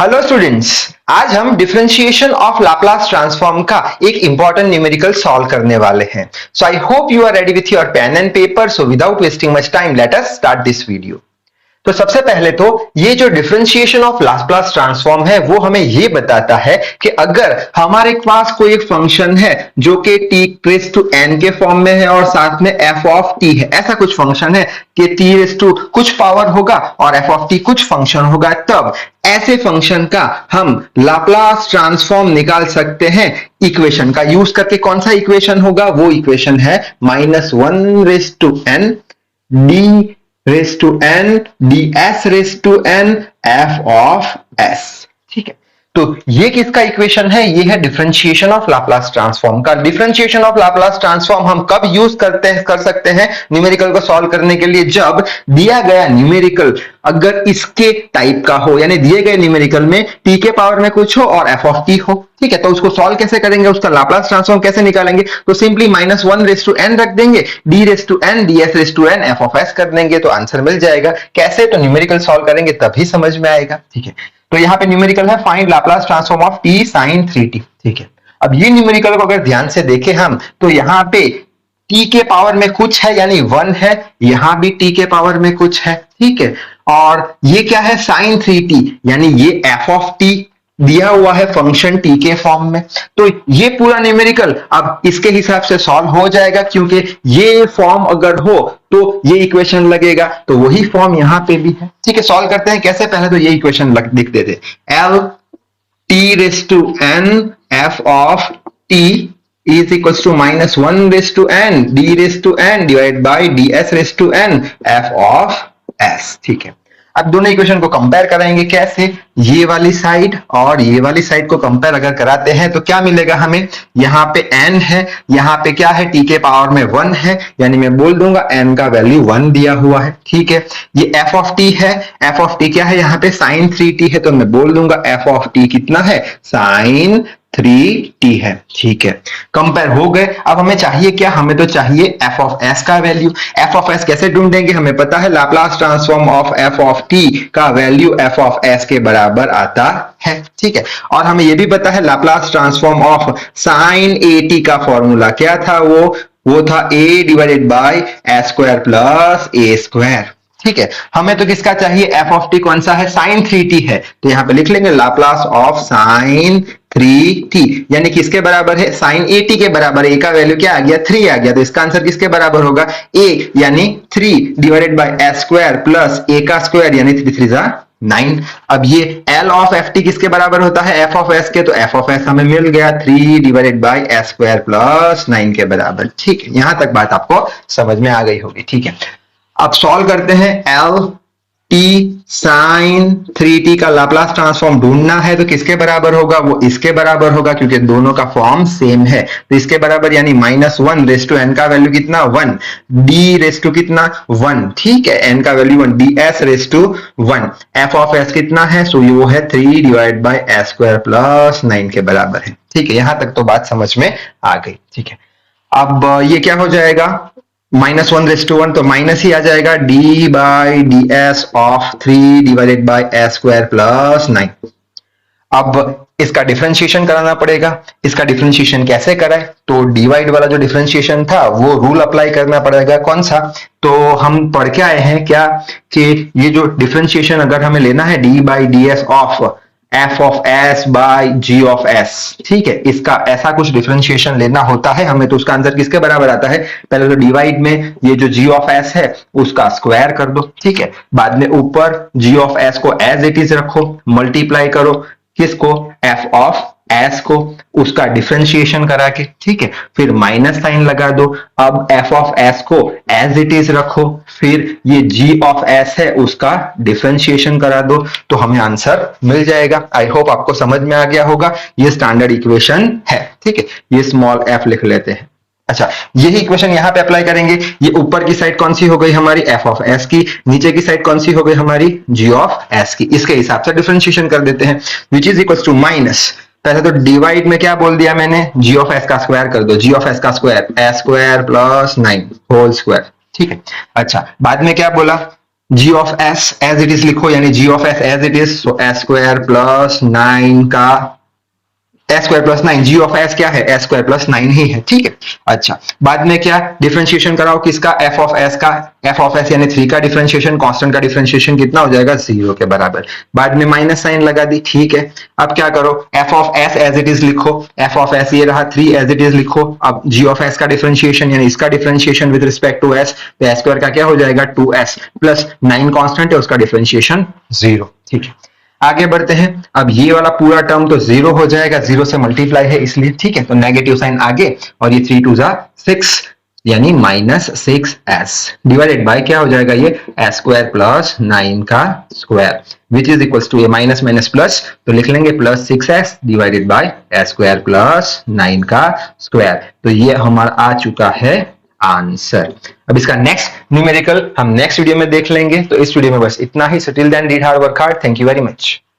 Hello students. आज हम differentiation of Laplace transform का एक इंपॉर्टेंट न्यूमेरिकल सॉल्व करने वाले हैं। So I hope you are ready with your pen and paper. So without wasting much time let us start this video. तो सबसे पहले तो ये जो डिफरेंशिएशन ऑफ लाप्लास ट्रांसफॉर्म है वो हमें ये बताता है कि अगर हमारे पास कोई एक फंक्शन है जो कि t रेस टू n के फॉर्म में है और साथ में f ऑफ t है, ऐसा कुछ फंक्शन है कि t रेस टू कुछ पावर होगा और f ऑफ t कुछ फंक्शन होगा, तब ऐसे फंक्शन का हम लाप्लास ट्रांसफॉर्म निकाल सकते हैं इक्वेशन का यूज करके। कौन सा इक्वेशन होगा? वो इक्वेशन है -1 raise to n d raise to n ds raise to n f of s। ठीक है, तो ये किसका इक्वेशन है? ये है डिफरेंशिएशन ऑफ लाप्लास ट्रांसफॉर्म का। डिफरेंशिएशन ऑफ लाप्लास ट्रांसफॉर्म हम कब यूज कर सकते हैं न्यूमेरिकल को सॉल्व करने के लिए? जब दिया गया न्यूमेरिकल अगर इसके टाइप का हो, यानी दिए गए न्यूमेरिकल में t के पावर में कुछ हो और f ऑफ t हो। ठीक है, तो उसको सॉल्व कैसे करेंगे, उसका लाप्लास ट्रांसफॉर्म कैसे निकालेंगे? तो सिंपली -1 रेस टू n रख देंगे, d raise to n ds raise to n f of s कर देंगे तो आंसर मिल जाएगा। कैसे? तो न्यूमेरिकल सॉल्व करेंगे तभी समझ में आएगा। ठीक है, तो यहां पे न्यूमेरिकल है find Laplace transform of t sin 3t। ठीक है, अब ये न्यूमेरिकल को अगर ध्यान से देखें हम तो यहां पे t के पावर में कुछ है यानी 1 है, यहां भी t के पावर में कुछ है। ठीक है, और ये क्या है? sin 3t, यानी ये f ऑफ t दिया हुआ है फंक्शन t के फॉर्म में। तो ये पूरा न्यूमेरिकल अब इसके हिसाब से सॉल्व हो जाएगा, क्योंकि ये फॉर्म अगर हो तो ये इक्वेशन लगेगा, तो वही फॉर्म यहां पे भी है। ठीक है, सॉल्व करते हैं कैसे? पहले तो ये इक्वेशन लिख देते, l t raise to n f of t is equals to -1 raise to n d raise to n divide by ds raise to n f of s। ठीक है, अब दोनों इक्वेशन को कंपेयर कराएंगे। कैसे? ये वाली साइड और ये वाली साइड को कंपेयर अगर कराते हैं तो क्या मिलेगा हमें? यहाँ पे n है, यहाँ पे क्या है? t के पावर में 1 है, यानी मैं बोल दूंगा n का वैल्यू 1 दिया हुआ है। ठीक है, ये f ऑफ t है, f ऑफ t क्या है? यहाँ पे sin 3t है, तो मैं बोल दूंगा f ऑफ t कितना है? sin 3t है। ठीक है, कंपेयर हो गए। अब हमें चाहिए क्या? हमें तो चाहिए f ऑफ s का वैल्यू। f ऑफ s कैसे ढूंढेंगे? हमें पता है Laplace transform of f of t का वैल्यू f ऑफ s के बराबर आता है। ठीक है, और हमें यह भी पता है Laplace transform of sin at का फॉर्मूला क्या था? वो था a divided by s square plus a square. ठीक है, हमें तो किसका चाहिए? f ऑफ t कौन सा है? sin 3t है, तो यहां पे लिख लेंगे लाप्लास ऑफ sin 3t, यानी किसके बराबर है? sin at के बराबर। a का वैल्यू क्या आ गया? 3 आ गया, तो इसका आंसर किसके बराबर होगा? a यानी 3 divided by s square plus a का स्क्वायर यानी 3 3 जा 9। अब ये L ऑफ ft किसके बराबर होता है? f ऑफ s के, तो f ऑफ s हमें मिल गया 3 divided by s square plus 9 के बराबर। ठीक है, यहां तक बात आपको समझ में आ गई होगी। ठीक है, अब सॉल्व करते हैं। L t sin 3t का लाप्लास ट्रांसफॉर्म ढूंढना है तो किसके बराबर होगा? वो इसके बराबर होगा, क्योंकि दोनों का फॉर्म सेम है। तो इसके बराबर यानी -1 रेस टू n का वैल्यू कितना? 1, d रेस टू कितना? 1। ठीक है, n का value 1, ds raise to 1, f of s कितना है? सो वो है 3 divide by s square plus 9 के बराबर है। ठीक है, यहां तक तो बात समझ में आ गई। ठीक है, अब ये क्या हो जाएगा? -1 रेस टू 1, तो माइनस ही आ जाएगा, d by ds of 3 divided by s square plus 9। अब इसका डिफरेंशिएशन कराना पड़ेगा। इसका डिफरेंशिएशन कैसे कराए? तो डिवाइड वाला जो डिफरेंशिएशन था वो रूल अप्लाई करना पड़ेगा। कौन सा? तो हम पढ़ के आए हैं क्या कि ये जो डिफरेंशिएशन अगर हमें लेना है d by ds of f of s by g of s, ठीक है, इसका ऐसा कुछ डिफरेंशिएशन लेना होता है हमें, तो उसका आंसर किसके बराबर आता है? पहले तो डिवाइड में ये जो g ऑफ s है उसका स्क्वायर कर दो। ठीक है, बाद में ऊपर g ऑफ s को एज इट इज रखो, मल्टीप्लाई करो किसको? f ऑफ s को, उसका डिफरेंशिएशन करा के। ठीक है, फिर माइनस साइन लगा दो। अब f ऑफ s को एज इट इज रखो, फिर ये g ऑफ s है उसका डिफरेंशिएशन करा दो, तो हमें आंसर मिल जाएगा। आई होप आपको समझ में आ गया होगा। ये स्टैंडर्ड इक्वेशन है। ठीक है, ये स्मॉल f लिख लेते हैं। अच्छा, यही इक्वेशन यहां पे अप्लाई करेंगे। ये ऊपर की साइड कौन सी हो गई हमारी? f ऑफ s की, नीचे की साइड कौन सी हो गई हमारी? g ऑफ s की। इसके हिसाब से डिफरेंशिएशन कर देते हैं, which is equal to minus, पहले तो डिवाइड में क्या बोल दिया मैंने? g ऑफ s का स्क्वायर कर दो, g ऑफ s का square s square plus 9 whole square. ठीक है, अच्छा बाद में क्या बोला? G of S as it is लिखो, यानी g of S as it is, so s square plus 9 का s square plus 9, g of s क्या है, एस स्क्वायर प्लस 9 ही है, ठीक है। अच्छा, बाद में क्या डिफरेंशिएशन कराओ किसका, एफ ऑफ एस का, एफ ऑफ एस यानी 3 का डिफरेंशिएशन, कांस्टेंट का डिफरेंशिएशन कितना हो जाएगा, 0 के बराबर। बाद में माइनस साइन लगा दी, ठीक है। अब क्या करो, F of S as it is लिखो, एफ ऑफ एस ये रहा 3 एज इट इज लिखो। अब जी ऑफ एस का डिफरेंशिएशन यानी इसका differentiation with respect to S, तो एस स्क्वायर का क्या हो जाएगा 2s प्लस 9 कांस्टेंट है उसका डिफरेंशिएशन 0, ठीक है। आगे बढ़ते हैं, अब ये वाला पूरा टर्म तो 0 हो जाएगा, 0 से मल्टीप्लाई है इसलिए, ठीक है। तो नेगेटिव साइन आगे, और ये 3 2 6 यानी -6s डिवाइडेड बाय क्या हो जाएगा, ये एस स्क्वायर प्लस 9 का square, which is equal to ये माइनस माइनस प्लस, तो लिख लेंगे plus 6s divided by S square plus 9 का स्क्वायर। तो ये हमारा आ चुका है आंसर। अब इसका नेक्स्ट न्यूमेरिकल हम नेक्स्ट वीडियो में देख लेंगे। तो इस वीडियो में बस इतना ही। So till then read hard, work hard. Thank you very much.